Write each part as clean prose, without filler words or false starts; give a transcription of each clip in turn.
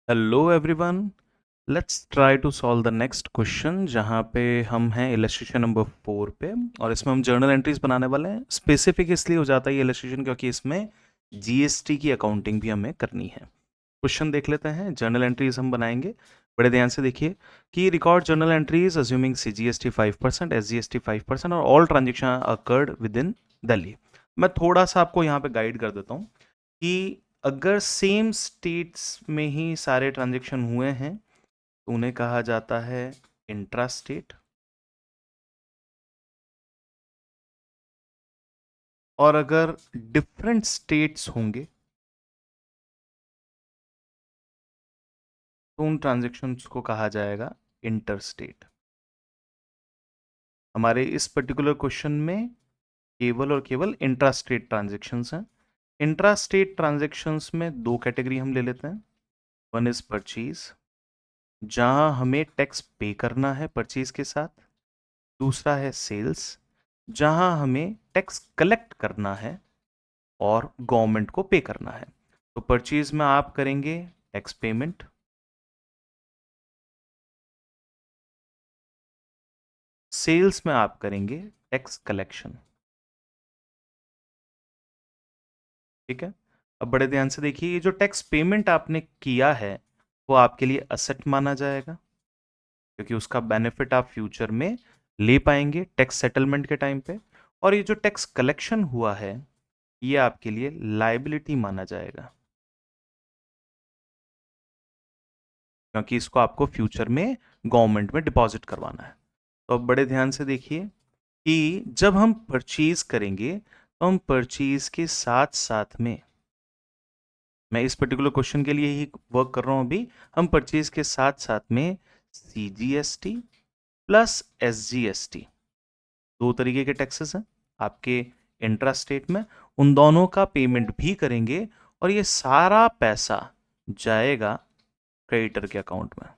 Hello everyone, let's try to solve the next question जहाँ पे हम हैं इलस्ट्रेशन नंबर 4 पे। और इसमें हम जर्नल एंट्रीज बनाने वाले हैं। स्पेसिफिक इसलिए हो जाता है ये इलस्ट्रेशन क्योंकि इसमें जीएसटी की अकाउंटिंग भी हमें करनी है। क्वेश्चन देख लेते हैं। जर्नल एंट्रीज हम बनाएंगे, बड़े ध्यान से देखिए कि record journal entries assuming CGST 5%, SGST 5% और all transaction occurred with in Delhi. मैं थोड़ा सा आपको यहाँ पे गाइड कर देता हूँ कि अगर सेम स्टेट्स में ही सारे ट्रांजेक्शन हुए हैं तो उन्हें कहा जाता है इंट्रा स्टेट, और अगर डिफरेंट स्टेट्स होंगे तो उन ट्रांजेक्शन्स को कहा जाएगा इंटर स्टेट। हमारे इस पर्टिकुलर क्वेश्चन में केवल और केवल इंट्रा स्टेट ट्रांजेक्शन्स हैं। इंट्रा स्टेट ट्रांजेक्शन्स में दो कैटेगरी हम ले लेते हैं। वन इज परचेज, जहां हमें टैक्स पे करना है परचेज के साथ। दूसरा है सेल्स, जहां हमें टैक्स कलेक्ट करना है और गवर्नमेंट को पे करना है। तो परचेज में आप करेंगे टैक्स पेमेंट, सेल्स में आप करेंगे टैक्स कलेक्शन। ठीक है। अब बड़े ध्यान से देखिए, ये जो टैक्स पेमेंट आपने किया है वो आपके लिए असेट माना जाएगा क्योंकि उसका बेनिफिट आप फ्यूचर में ले पाएंगे टैक्स सेटलमेंट के टाइम पे। और ये जो टैक्स कलेक्शन हुआ है ये आपके लिए लायबिलिटी माना जाएगा क्योंकि इसको आपको फ्यूचर में गवर्नमेंट में डिपॉजिट करवाना है। तो अब बड़े ध्यान से देखिए कि जब हम परचेज करेंगे तो हम परचेज के साथ साथ में, मैं इस पर्टिकुलर क्वेश्चन के लिए ही वर्क कर रहा हूं अभी, हम परचेज के साथ साथ में सीजीएसटी प्लस एसजीएसटी, दो तरीके के टैक्सेस हैं आपके इंट्रा स्टेट में, उन दोनों का पेमेंट भी करेंगे। और ये सारा पैसा जाएगा क्रेडिटर के अकाउंट में,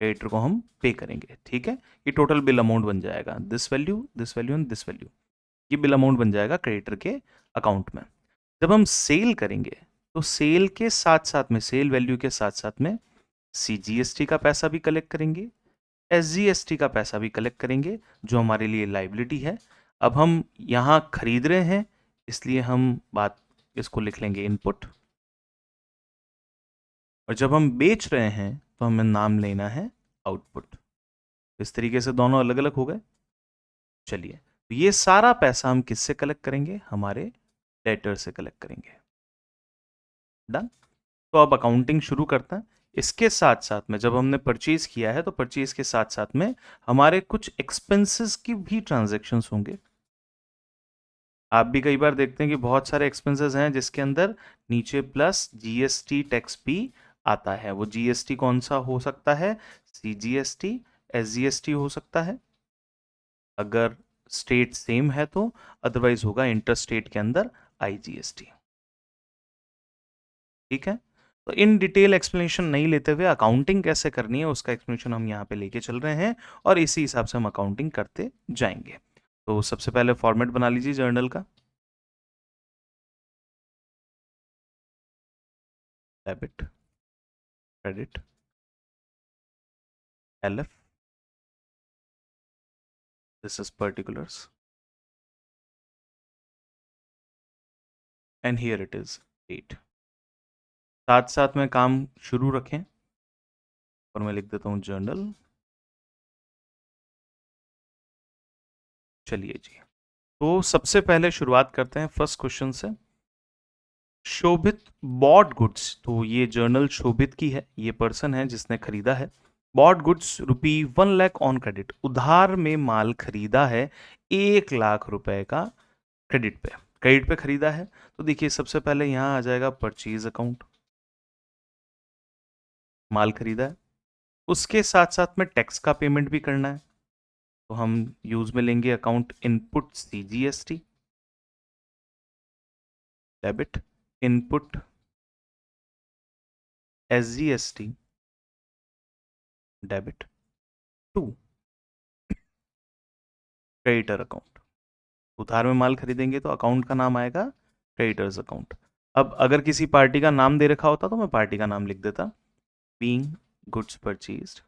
क्रेडिटर को हम पे करेंगे। ठीक है, ये टोटल बिल अमाउंट बन जाएगा, this value and this value, ये बिल अमाउंट बन जाएगा क्रेडिटर के अकाउंट में। जब हम सेल करेंगे तो सेल के साथ साथ में, सेल वैल्यू के साथ साथ में सीजीएसटी का पैसा भी कलेक्ट करेंगे, एसजीएसटी का पैसा भी कलेक्ट करेंगे जो हमारे लिए लाइबिलिटी है। अब हम यहां खरीद रहे हैं इसलिए हम बात इसको लिख लेंगे इनपुट, और जब हम बेच रहे हैं तो हमें नाम लेना है आउटपुट। इस तरीके से दोनों अलग अलग हो गए। चलिए, तो ये सारा पैसा हम किससे कलेक्ट करेंगे? हमारे डेटर से कलेक्ट करेंगे। डन। तो अब अकाउंटिंग शुरू करते हैं। इसके साथ साथ में जब हमने परचेज किया है तो परचेज के साथ साथ में हमारे कुछ एक्सपेंसेस की भी ट्रांजैक्शंस होंगे। आप भी कई बार देखते हैं कि बहुत सारे एक्सपेंसेस हैं जिसके अंदर नीचे प्लस जीएसटी टैक्स भी आता है। वो जीएसटी कौन सा हो सकता है? सीजीएसटी, एसजीएसटी हो सकता है अगर स्टेट सेम है तो, अदरवाइज होगा इंटर स्टेट के अंदर आईजीएसटी। ठीक है। तो इन डिटेल एक्सप्लेनेशन नहीं लेते हुए अकाउंटिंग कैसे करनी है उसका एक्सप्लेनेशन हम यहाँ पे लेके चल रहे हैं और इसी हिसाब से हम अकाउंटिंग करते जाएंगे। तो सबसे पहले फॉर्मेट बना लीजिए जर्नल का। Debit, credit, LF, this is particulars, and here it is date. साथ साथ में काम शुरू रखें और मैं लिख देता हूं जर्नल। चलिए जी, तो सबसे पहले शुरुआत करते हैं फर्स्ट क्वेश्चन से। शोभित बॉट गुड्स, तो ये जर्नल शोभित की है, ये पर्सन है जिसने खरीदा है। Bought goods ₹1 lakh on credit, उधार में माल खरीदा है 1 लाख रुपए का क्रेडिट पे खरीदा है। तो देखिए सबसे पहले यहां आ जाएगा परचेज अकाउंट, माल खरीदा है, उसके साथ साथ में टैक्स का पेमेंट भी करना है। तो हम यूज में लेंगे account input CGST, debit, input SGST, debit, to creditor account. उधार में माल खरीदेंगे तो अकाउंट का नाम आएगा क्रेडिटर्स अकाउंट। अब अगर किसी पार्टी का नाम दे रखा होता तो मैं पार्टी का नाम लिख देता, being goods purchased.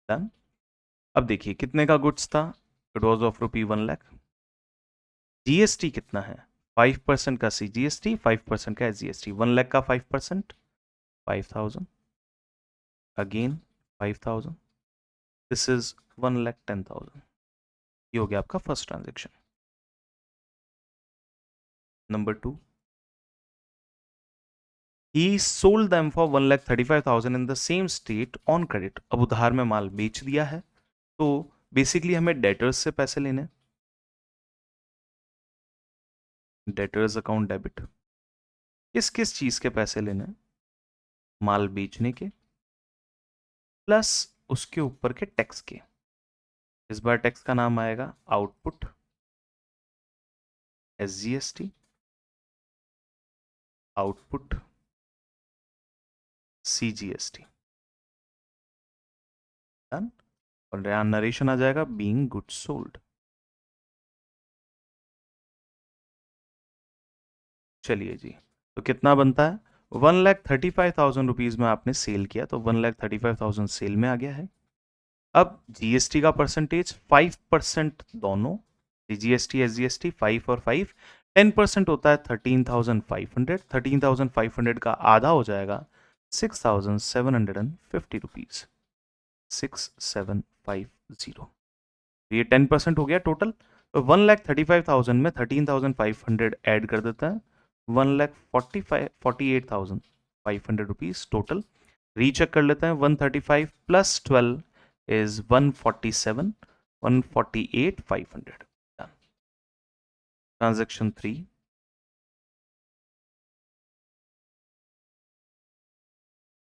डन। अब देखिए कितने का गुड्स था, it was of rupee 1 lakh. GST कितना है, 5% का सी जीएसटी, 5% का एस जीएसटी। 1 लाख का 5%, 5,000, अगेन 5,000, दिस इज 1,10,000। ये हो गया आपका first transaction. Number 2, he sold them for 1,35,000 in the same state on credit. अब उधार में माल बेच दिया है, तो बेसिकली हमें डेटर्स से पैसे लेने, डेटर्स अकाउंट डेबिट। किस किस चीज के पैसे लेने, माल बेचने के प्लस उसके ऊपर के टैक्स के। इस बार टैक्स का नाम आएगा output SGST, output CGST. Done. और यहां नरेशन आ जाएगा बीइंग गुड्स सोल्ड। चलिए जी, तो कितना बनता है, 1,35,000 रुपीज में आपने सेल किया, तो 1,35,000 सेल में आ गया है। अब जीएसटी का परसेंटेज 5% दोनों, जीएसटी एस जीएसटी 5 और 5, 10% होता है 13,500। 13,500 का आधा हो जाएगा 6,750 रुपीज, 6,750। ये 10% हो गया टोटल। तो 1,35,000 में 13,500 ऐड कर देते हैं, 1,48,500 रुपीज टोटल। रीचेक कर लेते हैं, 135 plus 12 is 147, 148,500। Done. Transaction 3,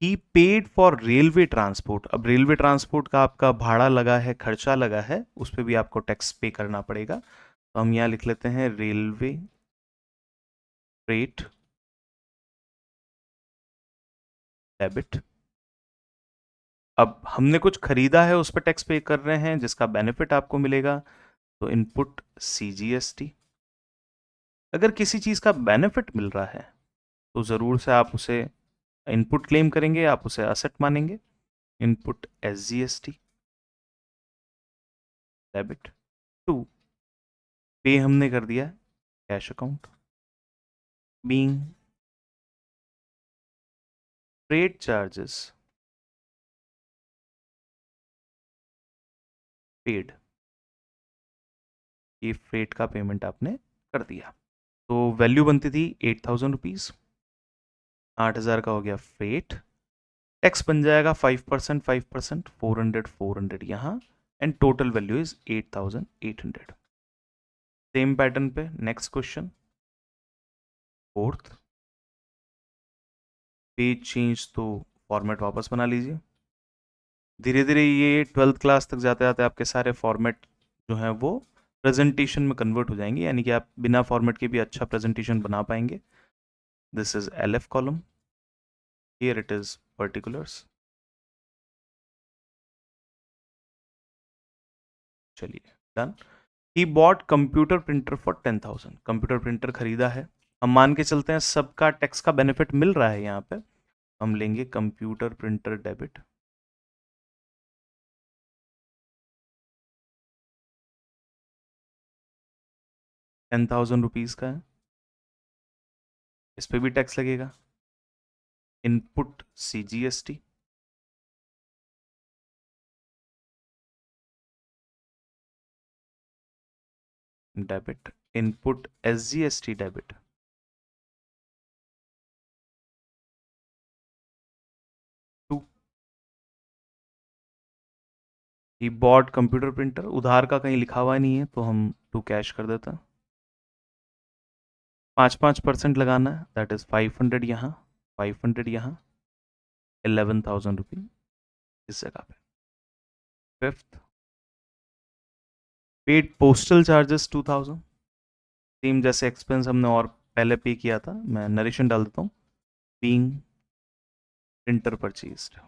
he paid for railway transport। अब रेलवे ट्रांसपोर्ट का आपका भाड़ा लगा है, खर्चा लगा है, उस पर भी आपको टैक्स पे करना पड़ेगा। तो हम यहाँ लिख लेते हैं रेलवे फ्रेट डेबिट। अब हमने कुछ खरीदा है, उस पर टैक्स पे कर रहे हैं, जिसका बेनिफिट आपको मिलेगा, तो इनपुट सीजीएसटी। अगर किसी चीज का बेनिफिट मिल रहा है तो जरूर से आप उसे इनपुट क्लेम करेंगे, आप उसे असेट मानेंगे, इनपुट एसजीएसटी डेबिट। 2, पे हमने कर दिया cash account, being freight charges paid. ये फ्रेट का पेमेंट आपने कर दिया, तो वैल्यू बनती थी 8,000 रुपीज, 8,000 का हो गया फ्रेट। टैक्स बन जाएगा 5%, 5%, 400, 400 यहाँ, and total value is 8,800। Same pattern पे next question, fourth. Page change, तो फॉर्मेट वापस बना लीजिए। धीरे धीरे ये 12th क्लास तक जाते जाते आपके सारे फॉर्मेट जो हैं वो प्रेजेंटेशन में कन्वर्ट हो जाएंगे, यानी कि आप बिना फॉर्मेट के भी अच्छा प्रेजेंटेशन बना पाएंगे। This is LF column, here it is particulars. चलिए done. He bought computer printer for 10,000। Computer printer खरीदा है, हम मान के चलते हैं सबका टैक्स का बेनिफिट मिल रहा है यहाँ पे, हम लेंगे कंप्यूटर प्रिंटर डेबिट। 10,000 रुपीज का है, इस पे भी टैक्स लगेगा, input CGST debit, input SGST debit. 2, ही बॉट कंप्यूटर प्रिंटर, उधार का कहीं लिखा हुआ नहीं है तो हम टू कैश कर देते हैं। 5% लगाना है, दैट इज 500 यहाँ, 500 यहाँ, 11,000 रुपीज इस जगह पे। Fifth, paid postal charges 2,000। Same जैसे एक्सपेंस हमने और पहले पे किया था, मैं नरेशन डाल देता हूँ, being printer purchased.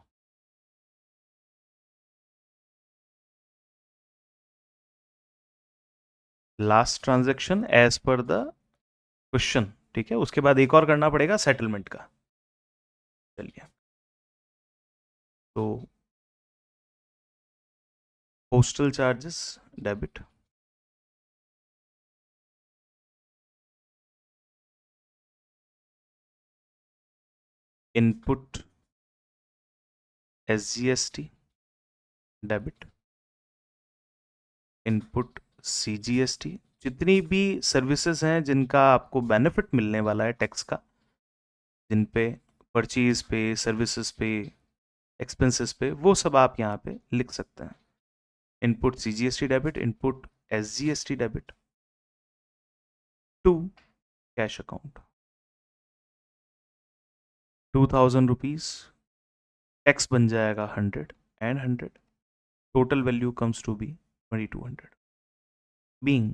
Last transaction as per the question, ठीक है। उसके बाद एक और करना पड़ेगा सेटलमेंट का। चलिए, तो postal charges debit, input SGST debit, input CGST, जितनी भी सर्विसेज हैं जिनका आपको बेनिफिट मिलने वाला है टैक्स का, जिन पे परचेज पे, सर्विसेज पे, एक्सपेंसेस पे, वो सब आप यहाँ पे लिख सकते हैं। Input CGST debit, input SGST debit to cash account 2000 rupees, tax बन जाएगा 100 and 100, total value comes to be 2200 being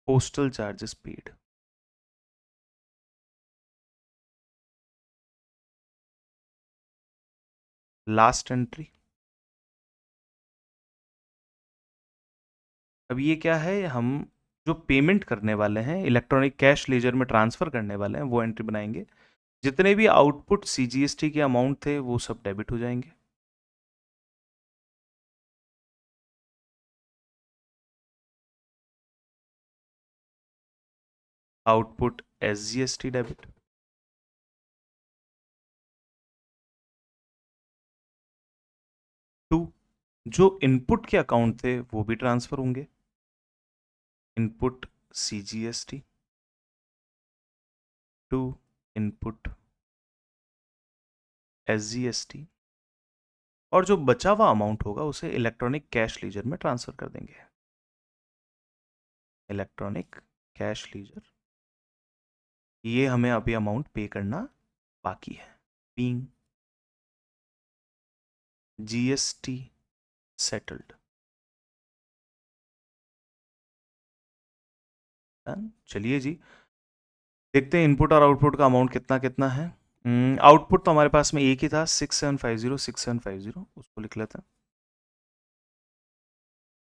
postal charges paid. Last entry. अब ये क्या है, हम जो पेमेंट करने वाले हैं, इलेक्ट्रॉनिक कैश लेजर में ट्रांसफर करने वाले हैं, वो एंट्री बनाएंगे। जितने भी आउटपुट CGST के अमाउंट थे वो सब डेबिट हो जाएंगे। आउटपुट SGST डेबिट, टू जो इनपुट के अकाउंट थे वो भी ट्रांसफर होंगे, input CGST to input SGST, और जो बचा हुआ अमाउंट होगा उसे इलेक्ट्रॉनिक कैश लीजर में ट्रांसफर कर देंगे। इलेक्ट्रॉनिक कैश लीजर, ये हमें अभी अमाउंट पे करना बाकी है। Being GST settled. चलिए जी, देखते हैं इनपुट और आउटपुट का अमाउंट कितना कितना है। आउटपुट तो हमारे पास में एक ही था, 6750, उसको लिख लेते हैं।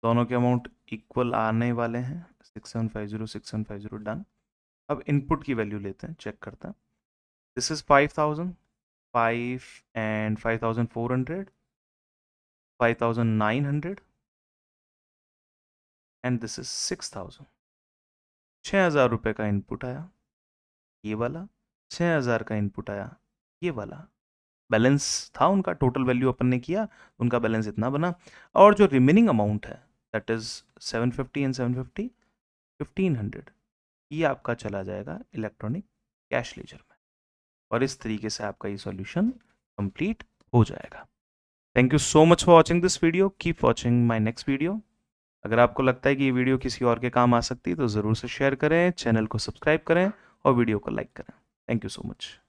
दोनों के अमाउंट इक्वल आने वाले हैं, 6750 डन। अब इनपुट की वैल्यू लेते हैं, चेक करते हैं। This is 5000, 5 and 5400, 5900 and this is 6000। 6000 रुपये का इनपुट आया, ये वाला 6000 का इनपुट आया, ये वाला बैलेंस था उनका, टोटल वैल्यू अपन ने किया, उनका बैलेंस इतना बना। और जो रिमेनिंग अमाउंट है दैट इज 750 एंड 750, 1500, ये आपका चला जाएगा इलेक्ट्रॉनिक कैश लेजर में। और इस तरीके से आपका ये सॉल्यूशन कंप्लीट हो जाएगा। Thank you so much for watching this video, keep watching my next video. अगर आपको लगता है कि ये वीडियो किसी और के काम आ सकती है तो ज़रूर से शेयर करें, चैनल को सब्सक्राइब करें और वीडियो को लाइक करें। Thank you so much.